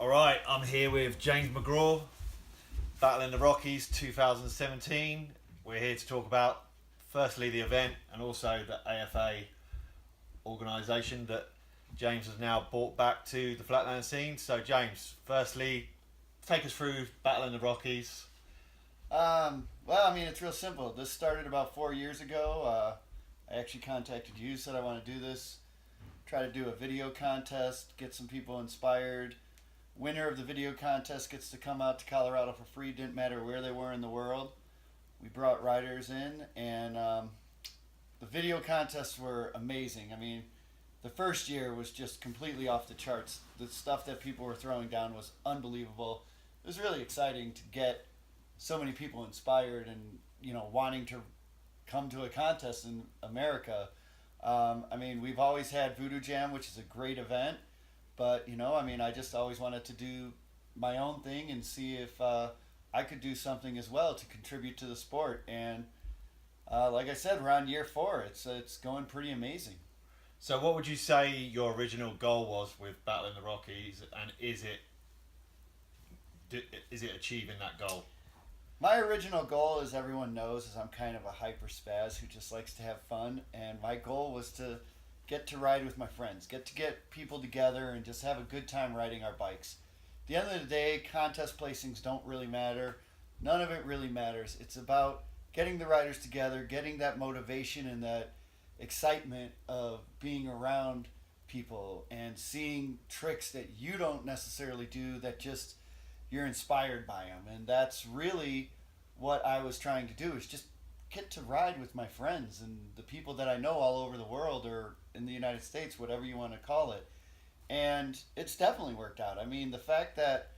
Alright, I'm here with James McGraw, battling the Rockies 2017. We're here to talk about, firstly, the event and also the AFA organisation that James has now brought back to the Flatland scene. So, James, firstly, take us through battling the Rockies. It's real simple. This started about 4 years ago. I actually contacted you, said I want to do this, try to do a video contest, get some people inspired. Winner of the video contest gets to come out to Colorado for free. Didn't matter where they were in the world. We brought riders in, and the video contests were amazing. I mean, the first year was just completely off the charts. The stuff that people were throwing down was unbelievable. It was really exciting to get so many people inspired and, wanting to come to a contest in America. We've always had Voodoo Jam, which is a great event. But, I just always wanted to do my own thing and see if I could do something as well to contribute to the sport. And like I said, we're on year 4. It's going pretty amazing. So what would you say your original goal was with battling the Rockies, and is it achieving that goal? My original goal, as everyone knows, is I'm kind of a hyper spaz who just likes to have fun. And my goal was to get to ride with my friends, get people together and just have a good time riding our bikes. At the end of the day, contest placings don't really matter. None of it really matters. It's about getting the riders together, getting that motivation and that excitement of being around people and seeing tricks that you don't necessarily do, that just you're inspired by them. And that's really what I was trying to do, is just get to ride with my friends and the people that I know all over the world, or in the United States, whatever you want to call it. And it's definitely worked out. I mean, the fact that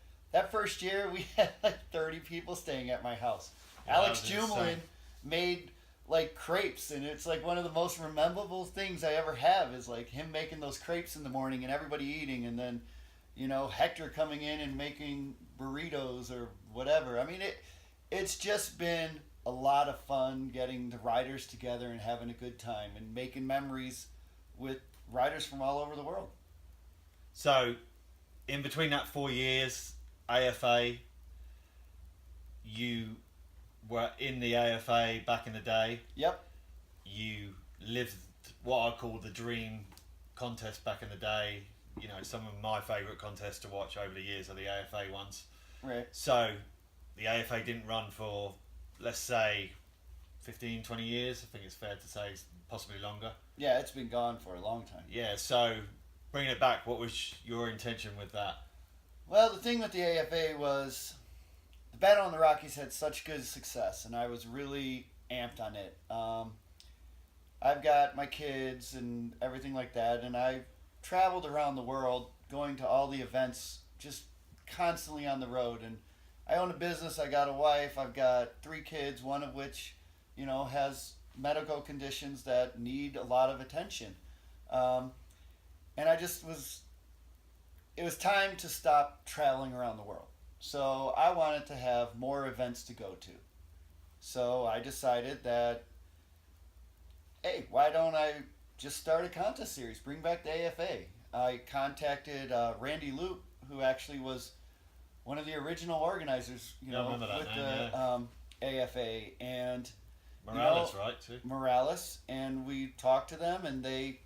first year we had like 30 people staying at my house. Yeah, Alex Jumelin made like crepes, and it's like one of the most memorable things I ever have is like him making those crepes in the morning and everybody eating, and then Hector coming in and making burritos or whatever. I mean, it's just been a lot of fun getting the riders together and having a good time and making memories with riders from all over the world. So, in between that 4 years, AFA, you were in the AFA back in the day. Yep. You lived what I call the dream contest back in the day. Some of my favourite contests to watch over the years are the AFA ones. Right. So, the AFA didn't run for, let's say, 15, 20 years. I think it's fair to say, possibly longer. Yeah, it's been gone for a long time. Yeah, so bringing it back, what was your intention with that? Well, the thing with the AFA was the Battle on the Rockies had such good success, and I was really amped on it. I've got my kids and everything like that, and I've traveled around the world going to all the events, just constantly on the road. And I own a business, I got a wife, I've got 3 kids, one of which, has medical conditions that need a lot of attention. And it was time to stop traveling around the world. So I wanted to have more events to go to. So I decided that, hey, why don't I just start a contest series, bring back the AFA. I contacted Randy Loop, who actually was one of the original organizers, with the AFA, and Morales, right, too? Morales, and we talked to them, and they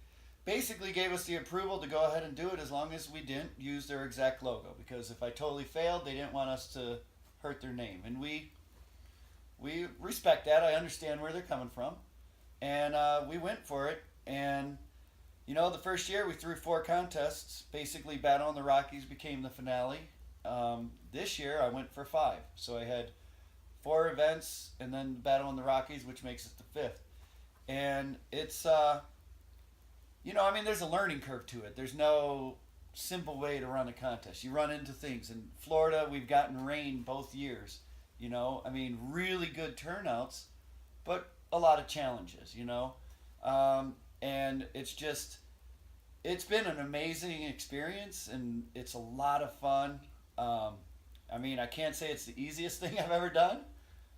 basically gave us the approval to go ahead and do it as long as we didn't use their exact logo, because if I totally failed, they didn't want us to hurt their name, and we respect that. I understand where they're coming from, and we went for it. And the first year we threw 4 contests. Basically, Battle on the Rockies became the finale. This year I went for 5, so I had 4 events and then Battle on the Rockies, which makes it the 5th. And it's there's a learning curve to it. There's no simple way to run a contest. You run into things. In Florida, we've gotten rain both years. Really good turnouts, but a lot of challenges. And it's been an amazing experience, and it's a lot of fun. I can't say it's the easiest thing I've ever done,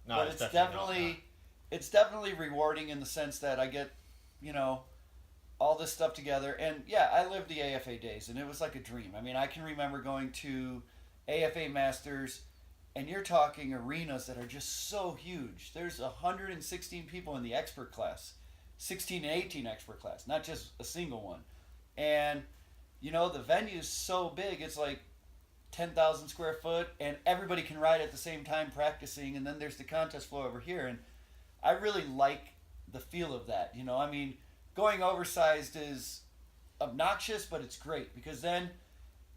No, but it's definitely it's definitely rewarding in the sense that I get, all this stuff together. And yeah, I lived the AFA days, and it was like a dream. I can remember going to AFA Masters, and you're talking arenas that are just so huge. There's 116 people in the expert class, 16 and 18 expert class, not just a single one. And, you know, the venue's so big, it's like 10,000 square foot, and everybody can ride at the same time practicing, and then there's the contest floor over here. And I really like the feel of that. You know, I mean, going oversized is obnoxious, but it's great because then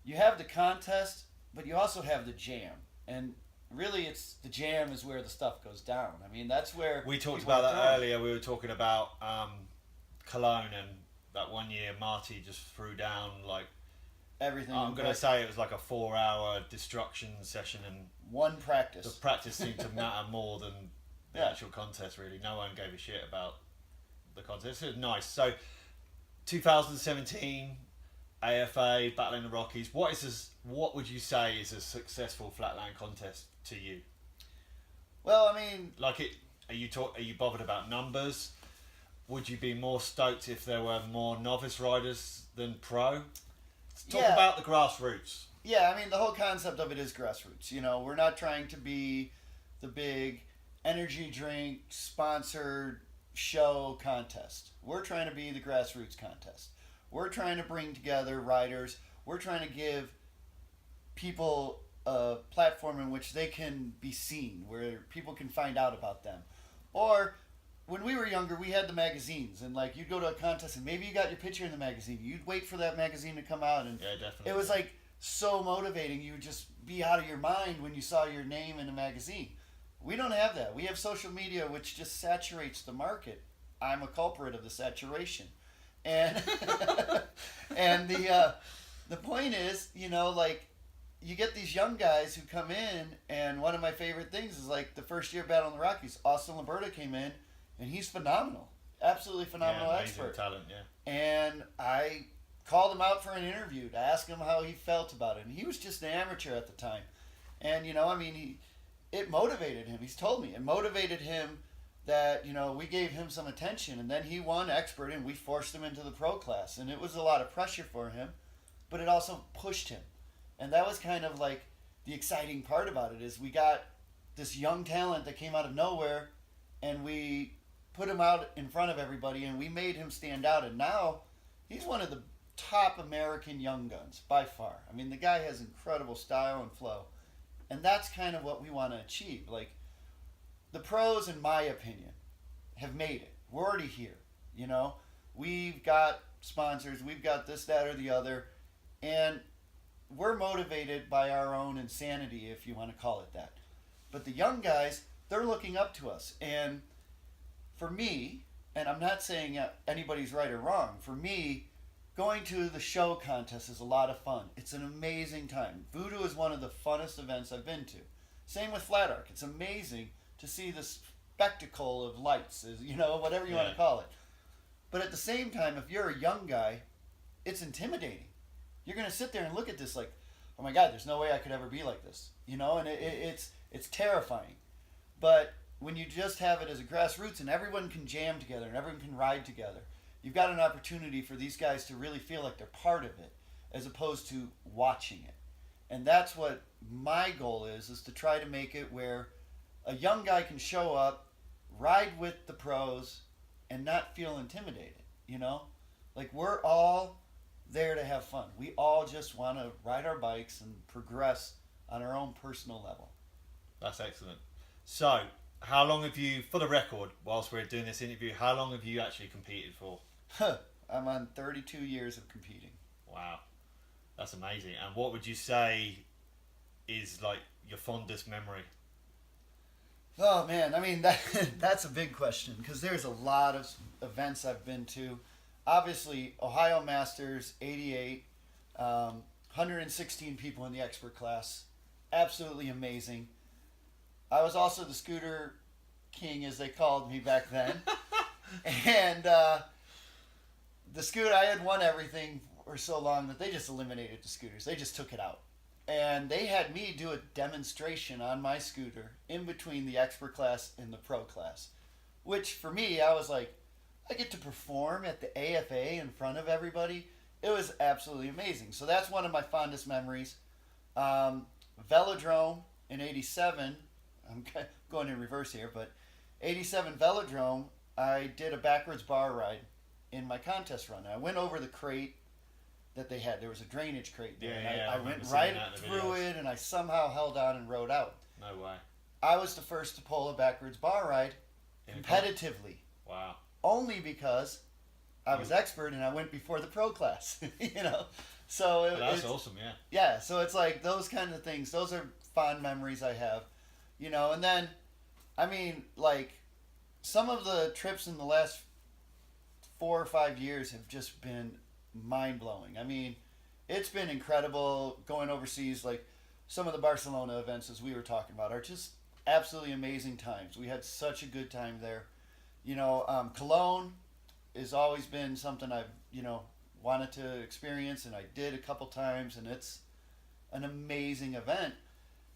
you have the contest, but you also have the jam. And really, it's the jam is where the stuff goes down. I mean, that's where we talked about that earlier. We were talking about Cologne, and that one year Marty just threw down like everything. I'm going to say it was like a 4-hour destruction session, and one practice. The practice seemed to matter more than the actual contest. Really, no one gave a shit about the contest. It was nice. So, 2017 AFA battling the Rockies. What would you say is a successful Flatland contest to you? Well, I mean, like it. Are you bothered about numbers? Would you be more stoked if there were more novice riders than pro? Talk about the grassroots. Yeah, I mean, the whole concept of it is grassroots. You know, we're not trying to be the big energy drink sponsored show contest. We're trying to be the grassroots contest. We're trying to bring together riders. We're trying to give people a platform in which they can be seen, where people can find out about them. Or when we were younger, we had the magazines, and like you'd go to a contest and maybe you got your picture in the magazine. You'd wait for that magazine to come out, and yeah, definitely. It was like so motivating. You would just be out of your mind when you saw your name in a magazine. We don't have that. We have social media, which just saturates the market. I'm a culprit of the saturation, and and the point is, you know, like you get these young guys who come in, and one of my favorite things is like the first year battle in the Rockies. Austin Liberta came in, and he's phenomenal, absolutely phenomenal expert, talent, yeah. And I called him out for an interview to ask him how he felt about it, and he was just an amateur at the time, and you know, I mean, it motivated him. He's told me it motivated him that, you know, we gave him some attention, and then he won expert, and we forced him into the pro class, and it was a lot of pressure for him, but it also pushed him. And that was kind of like the exciting part about it, is we got this young talent that came out of nowhere, and we put him out in front of everybody, and we made him stand out. And now he's one of the top American young guns by far. I mean, the guy has incredible style and flow, and that's kind of what we want to achieve. Like, the pros, in my opinion, have made it. We're already here. You know, we've got sponsors, we've got this, that, or the other, and we're motivated by our own insanity, if you want to call it that. But the young guys, they're looking up to us. And for me, and I'm not saying anybody's right or wrong, for me, going to the show contest is a lot of fun. It's an amazing time. Voodoo is one of the funnest events I've been to. Same with Flat Arc. It's amazing to see the spectacle of lights, you know, whatever you want to call it. But at the same time, if you're a young guy, it's intimidating. You're going to sit there and look at this like, oh my God, there's no way I could ever be like this. You know, and it's terrifying. But when you just have it as a grassroots and everyone can jam together and everyone can ride together, you've got an opportunity for these guys to really feel like they're part of it as opposed to watching it. And that's what my goal is to try to make it where a young guy can show up, ride with the pros, and not feel intimidated, you know? Like, we're all there to have fun. We all just want to ride our bikes and progress on our own personal level. That's excellent. So, how long have you, for the record, whilst we're doing this interview, how long have you actually competed for? I'm on 32 years of competing. Wow. That's amazing. And what would you say is like your fondest memory? Oh man, I mean, that's a big question because there's a lot of events I've been to. Obviously, Ohio Masters, 88, 116 people in the expert class. Absolutely amazing. I was also the scooter king, as they called me back then. And the scooter, I had won everything for so long that they just eliminated the scooters. They just took it out. And they had me do a demonstration on my scooter in between the expert class and the pro class. Which, for me, I was like, I get to perform at the AFA in front of everybody. It was absolutely amazing. So that's one of my fondest memories. Velodrome in '87. I'm going in reverse here, but '87 Velodrome, I did a backwards bar ride in my contest run. I went over the crate that they had. There was a drainage crate there. Yeah, I went right through it, and I somehow held on and rode out. No way. I was the first to pull a backwards bar ride competitively. Wow. Only because I was expert and I went before the pro class, you know. So that's awesome, yeah. Yeah, so it's like those kind of things. Those are fond memories I have, you know. And then, I mean, like, some of the trips in the last 4 or 5 years have just been mind-blowing. I mean, it's been incredible going overseas. Like, some of the Barcelona events, as we were talking about, are just absolutely amazing times. We had such a good time there. You know, Cologne has always been something I've, you know, wanted to experience, and I did a couple times, and it's an amazing event.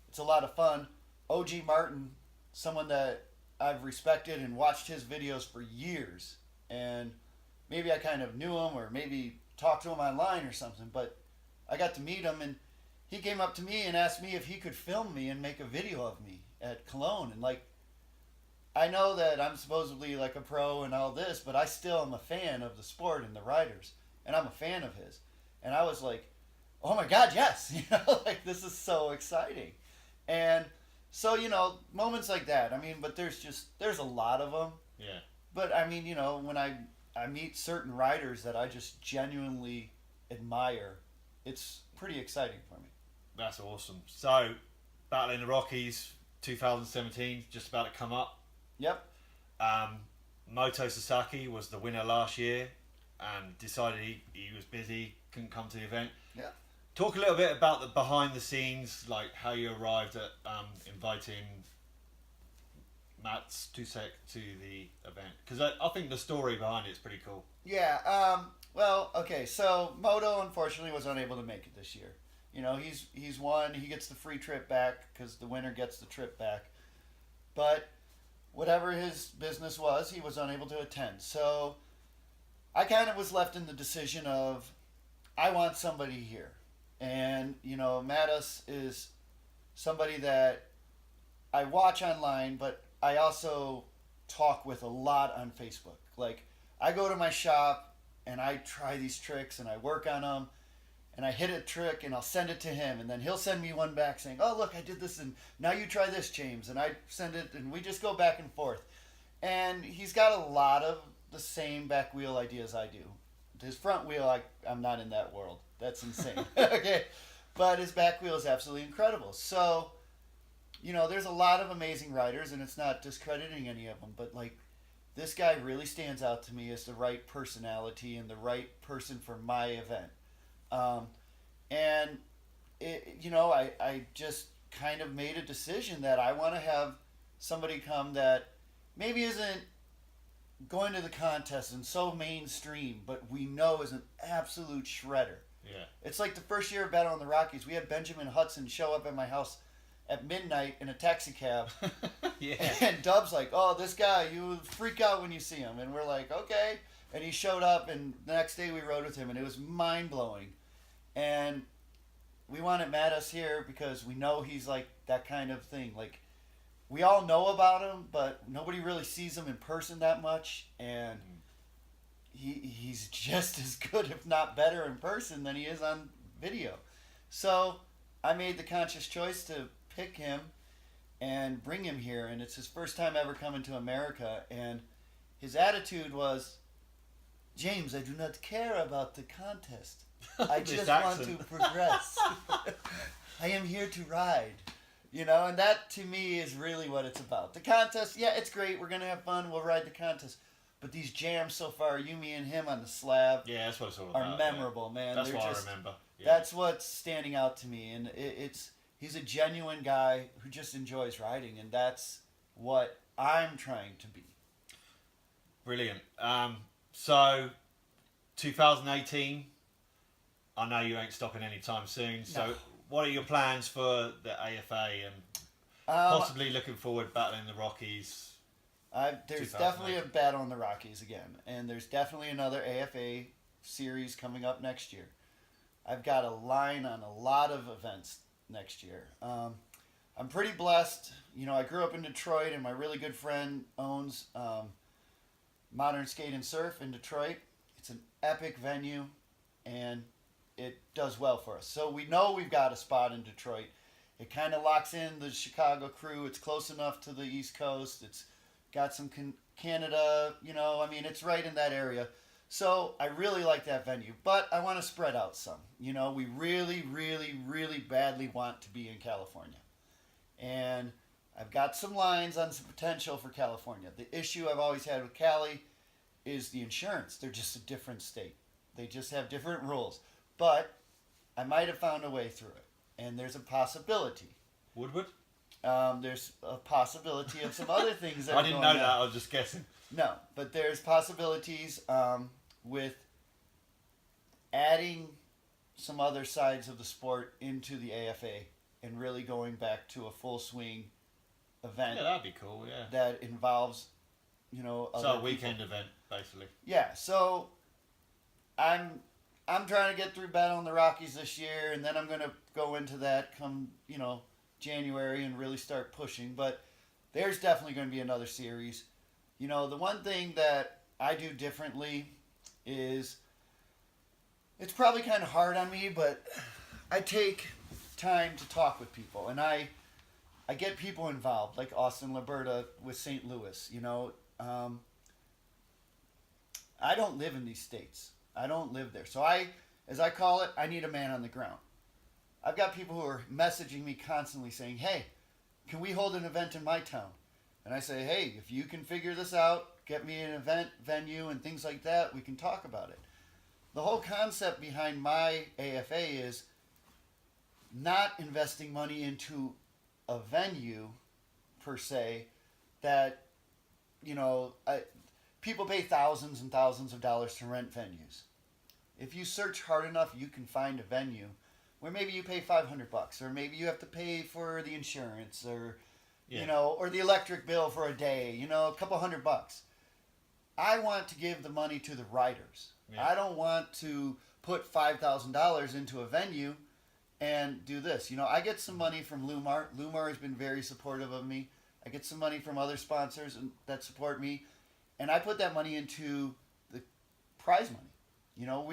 It's a lot of fun. OG Martin, someone that I've respected and watched his videos for years, and maybe I kind of knew him or maybe talked to him online or something, but I got to meet him, and he came up to me and asked me if he could film me and make a video of me at Cologne. And like, I know that I'm supposedly like a pro and all this, but I still am a fan of the sport and the riders, and I'm a fan of his. And I was like, oh my God, yes, you know, like, this is so exciting. And so, you know, moments like that, I mean, but there's a lot of them. Yeah. But I mean, you know, when I meet certain riders that I just genuinely admire, it's pretty exciting for me. That's awesome. So, Battle in the Rockies 2017, just about to come up. Yep. Moto Sasaki was the winner last year and decided he was busy, couldn't come to the event. Yeah. Talk a little bit about the behind the scenes, like how you arrived at inviting Mates Tucek to the event, because I think the story behind it is pretty cool. Yeah. Well, okay. So Moto unfortunately was unable to make it this year. You know, he's won. He gets the free trip back because the winner gets the trip back. But whatever his business was, he was unable to attend. So I kind of was left in the decision of, I want somebody here. And, you know, Matis is somebody that I watch online, but I also talk with a lot on Facebook. Like, I go to my shop and I try these tricks and I work on them, and I hit a trick and I'll send it to him, and then he'll send me one back saying, oh, look, I did this, and now you try this, James. And I send it, and we just go back and forth. And he's got a lot of the same back wheel ideas I do. His front wheel, I'm not in that world. That's insane. Okay. But his back wheel is absolutely incredible. So, you know, there's a lot of amazing riders, and it's not discrediting any of them, but like, this guy really stands out to me as the right personality and the right person for my event. And it, you know, I just kind of made a decision that I want to have somebody come that maybe isn't going to the contest and so mainstream, but we know is an absolute shredder. Yeah. It's like the first year of Battle on the Rockies, we had Benjamin Hudson show up at my house at midnight in a taxi cab. Yeah. And Dub's like, oh, this guy, you freak out when you see him. And we're like, okay. And he showed up, and the next day we rode with him, and it was mind-blowing. And we wanted Matis here because we know he's like that kind of thing. Like, we all know about him, but nobody really sees him in person that much. And he's just as good, if not better, in person than he is on video. So I made the conscious choice to pick him and bring him here. And it's his first time ever coming to America. And his attitude was, James, I do not care about the contest. I just want to progress. I am here to ride. You know, and that to me is really what it's about. The contest, yeah, it's great. We're going to have fun. We'll ride the contest. But these jams so far, you, me, and him on the slab, yeah, that's what it's all are about, memorable, man. That's They're what just, I remember. Yeah. That's what's standing out to me. And he's a genuine guy who just enjoys riding. And that's what I'm trying to be. Brilliant. So, 2018, I know you ain't stopping anytime soon. So, No. What are your plans for the AFA and possibly looking forward battling the Rockies? There's definitely a battle in the Rockies again. And there's definitely another AFA series coming up next year. I've got a line on a lot of events next year. I'm pretty blessed. You know, I grew up in Detroit, and my really good friend owns Modern Skate and Surf in Detroit. It's an epic venue, and it does well for us. So we know we've got a spot in Detroit. It kind of locks in the Chicago crew. It's close enough to the East Coast. It's got some Canada, you know, I mean, it's right in that area. So I really like that venue, but I want to spread out some. You know, we really, really, really badly want to be in California. And I've got some lines on some potential for California. The issue I've always had with Cali is the insurance. They're just a different state. They just have different rules. But I might have found a way through it. And there's a possibility. Woodward? There's a possibility of some other things that I didn't know that. I was just guessing. No, but there's possibilities with adding some other sides of the sport into the AFA and really going back to a full swing event. Yeah, that'd be cool. Yeah. That involves, you know, other So a weekend people. event, basically. Yeah. So I'm trying to get through battling the Rockies this year, and then I'm gonna go into that come, you know, January and really start pushing. But there's definitely going to be another series. You know, the one thing that I do differently is it's probably kind of hard on me, but I take time to talk with people, and I get people involved, like Austin Liberta with St. Louis. You know, I don't live in these states. I don't live there. So as I call it, I need a man on the ground. I've got people who are messaging me constantly saying, hey, can we hold an event in my town? And I say, hey, if you can figure this out, get me an event venue and things like that, we can talk about it. The whole concept behind my AFA is not investing money into a venue, per se, that, you know, people pay thousands and thousands of dollars to rent venues. If you search hard enough, you can find a venue where maybe you pay $500, or maybe you have to pay for the insurance, or you know, or the electric bill for a day, you know, a couple $100. I want to give the money to the riders. Yeah. I don't want to put $5,000 into a venue and do this. You know, I get some money from Lumar. Lumar has been very supportive of me. I get some money from other sponsors that support me, and I put that money into the prize money. You know,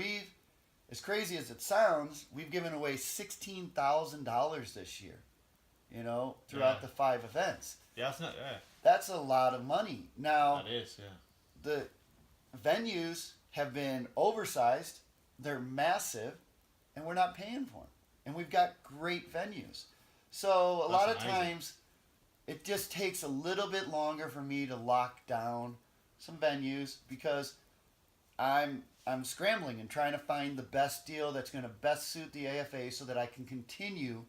as crazy as it sounds, we've given away $16,000 this year, you know, throughout the 5 events. Yeah, that's not, yeah. That's a lot of money. Now, that is, yeah. The venues have been oversized, they're massive, and we're not paying for them. And we've got great venues. So a lot of times, it just takes a little bit longer for me to lock down some venues because I'm scrambling and trying to find the best deal that's going to best suit the AFA so that I can continue,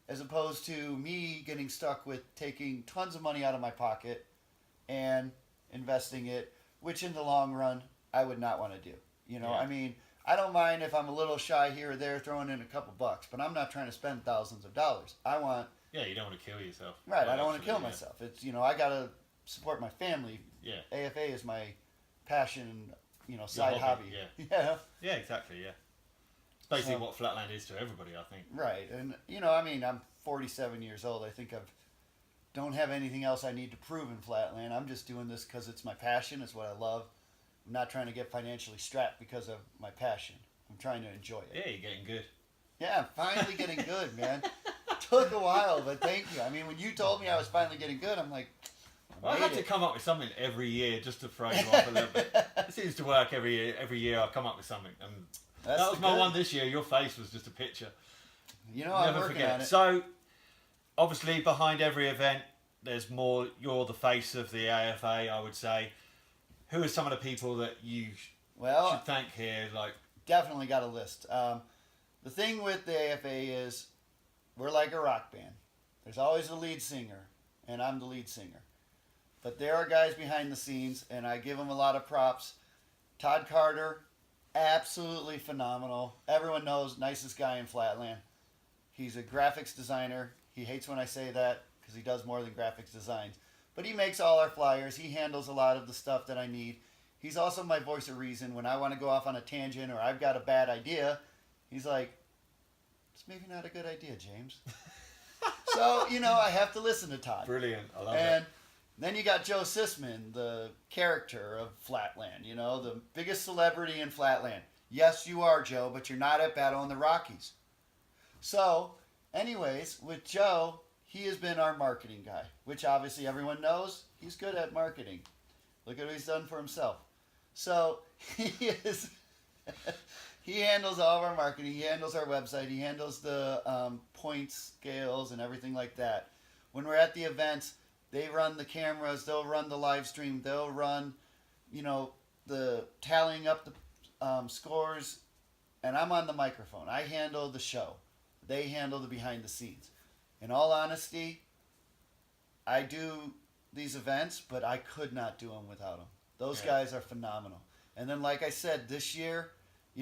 as opposed to me getting stuck with taking tons of money out of my pocket and investing it, which in the long run I would not want to do. You know, I mean, I don't mind if I'm a little shy here or there throwing in a couple bucks, but I'm not trying to spend thousands of dollars. I want... Yeah, you don't want to kill yourself. Right, I don't want to kill myself. It's, you know, I got to support my family. Yeah. AFA is my passion, you know, side hobby. Yeah. Yeah, exactly, yeah. It's basically what Flatland is to everybody, I think. Right, and, you know, I mean, I'm 47 years old. I think don't have anything else I need to prove in Flatland. I'm just doing this because it's my passion. It's what I love. I'm not trying to get financially strapped because of my passion. I'm trying to enjoy it. Yeah, you're getting good. Yeah, I'm finally getting good, man. Took a while, but thank you. I mean, when you told me I was finally getting good, I'm like, well, I had to come up with something every year just to throw you off a little bit. It seems to work every year. Every year I come up with something. And that was my one this year. Your face was just a picture. You know, I'm working on it. So, obviously, behind every event, there's more. You're the face of the AFA, I would say. Who are some of the people that you should thank here? Like, definitely got a list. The thing with the AFA is we're like a rock band. There's always a lead singer, and I'm the lead singer. But there are guys behind the scenes, and I give them a lot of props. Todd Carter, absolutely phenomenal. Everyone knows, nicest guy in Flatland. He's a graphics designer. He hates when I say that because he does more than graphics designs. But he makes all our flyers. He handles a lot of the stuff that I need. He's also my voice of reason when I want to go off on a tangent or I've got a bad idea. He's like, it's maybe not a good idea, James. So, I have to listen to Todd. Brilliant. I love And it. then you got Joe Sisman, the character of Flatland, the biggest celebrity in Flatland. Yes, you are, Joe, but you're not at Battle in the Rockies. So, anyways, with Joe, he has been our marketing guy, which obviously everyone knows he's good at marketing. Look at what he's done for himself. So, he handles all of our marketing. He handles our website. He handles the points scales and everything like that. When we're at the events, they run the cameras. They'll run the live stream. They'll run, the tallying up the scores. And I'm on the microphone. I handle the show. They handle the behind the scenes. In all honesty, I do these events, but I could not do them without them. Those guys are phenomenal. And then, like I said, this year,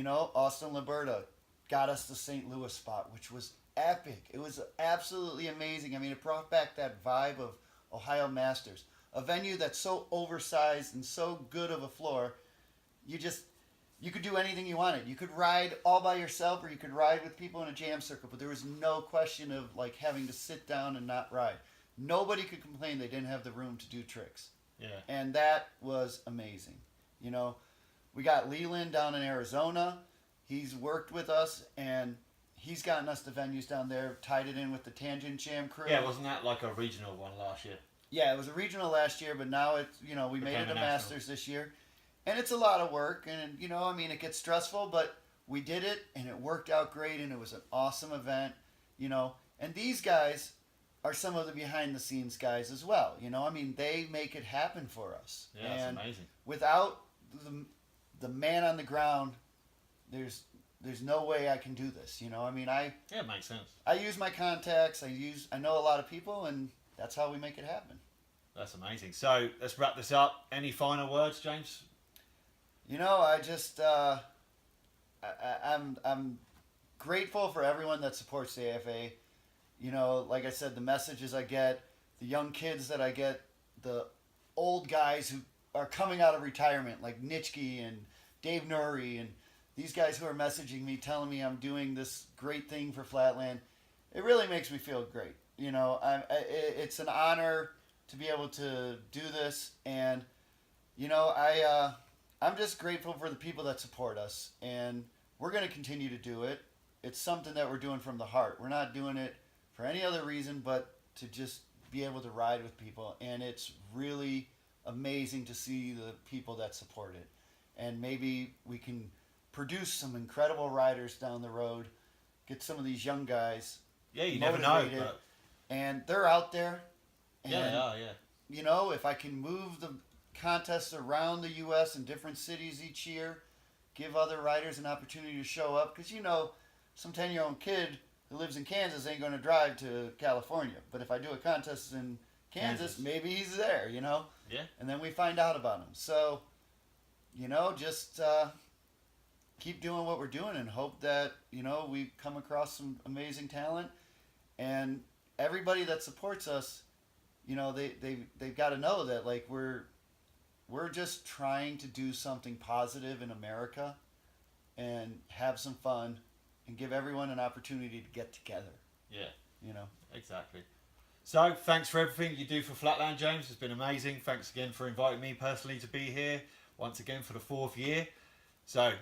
Austin Liberta got us the St. Louis spot, which was epic. It was absolutely amazing. I mean, it brought back that vibe of Ohio Masters, a venue that's so oversized and so good of a floor. You could do anything you wanted. You could ride all by yourself, or you could ride with people in a jam circle, but there was no question of having to sit down and not ride. Nobody could complain they didn't have the room to do tricks. Yeah. And that was amazing. We got Leland down in Arizona. He's worked with us, and he's gotten us the venues down there, tied it in with the Tangent Jam crew. Yeah, wasn't that like a regional one last year? Yeah, it was a regional last year, but now it's, we made it a Masters this year. And it's a lot of work, and, it gets stressful, but we did it, and it worked out great, and it was an awesome event, And these guys are some of the behind-the-scenes guys as well, They make it happen for us. Yeah, and that's amazing. Without the man on the ground, there's no way I can do this, Yeah, it makes sense. I use my contacts, I know a lot of people, and that's how we make it happen. That's amazing. So let's wrap this up. Any final words, James? I just I'm grateful for everyone that supports the AFA. Like I said, the messages I get, the young kids that I get, the old guys who are coming out of retirement, like Nitschke and Dave Nuri, and these guys who are messaging me, telling me I'm doing this great thing for Flatland. It really makes me feel great. It's an honor to be able to do this, and I'm just grateful for the people that support us, and we're going to continue to do it. It's something that we're doing from the heart. We're not doing it for any other reason but to just be able to ride with people, and it's really amazing to see the people that support it. And maybe we can produce some incredible riders down the road, get some of these young guys you never know. motivated, But... and they're out there. And, Yeah, they are, yeah. If I can move the contests around the U.S. in different cities each year, give other riders an opportunity to show up, because some 10-year-old kid who lives in Kansas ain't going to drive to California, but if I do a contest in Kansas, maybe he's there, Yeah. and then we find out about him. So just keep doing what we're doing and hope that we come across some amazing talent, and everybody that supports us, they've got to know that we're just trying to do something positive in America and have some fun and give everyone an opportunity to get together. Yeah. Exactly. So, thanks for everything you do for Flatland, James. It's been amazing. Thanks again for inviting me personally to be here once again for the 4th year. So,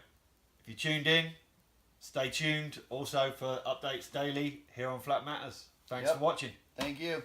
if you tuned in, stay tuned also for updates daily here on Flatmatters. Thanks for watching. Thank you.